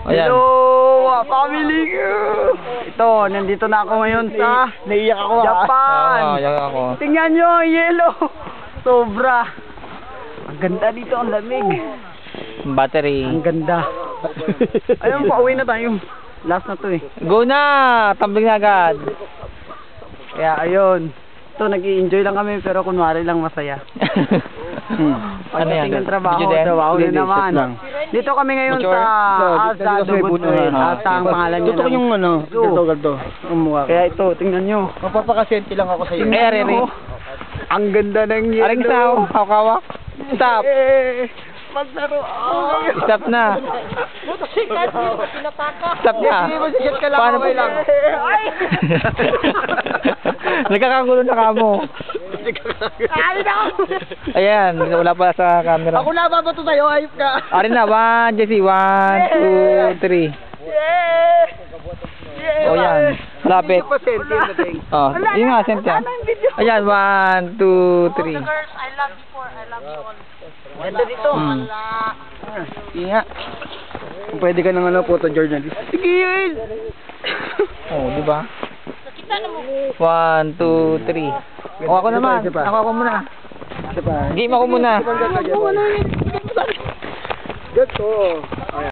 Ayan. Hello, family! Ito, nandito na ako ngayon sa Naiiyak ako Japan. Yan ako. Tingnan nyo ang yellow. Sobra. Ang ganda dito, ang lamig. Battery. Ang ganda. Ayun, pauwi na tayo. Last na to eh. Go na! Tumbling na agad. Kaya ayun. Ito, nag-i-enjoy lang kami pero kunwari lang masaya. Ano yan? Pagdating ng trabaho, Video din? daw Hindi, naman. shot lang. Dito kami ngayon Mature? sa Dito Asa sa Dubutuin. Asa ang pangalan niya. Tutok yung ano, ganto. Ang mukha ko. Kaya ito, tingnan nyo. Mapapakasente lang ako sa iyo. Ay, Riri. Ang ganda ng yellow. Aring sao. Hawak-hawak. Stop. Maglaro. Stop na. Stop na. Hindi mo si-shot ka lang, Paano okay lang. Ay! Nagkakagulo na kamo. Ay, naku! Ayan, wala pala sa camera. Ako na babato sa'yo, ayop ka. Arin na, 1, Jesse, 1, 2, 3. O yan, malapit. Oh, yun nga, sentya. Ayan, 1, 2, 3. Ganda dito. Yun nga. Pwede ka nang ano, photojournalist. Sige yun. Oh, di ba? 1, 2, 3. O ako naman. Isa pa. Ako muna. Isa pa. Game ako muna. Ganto.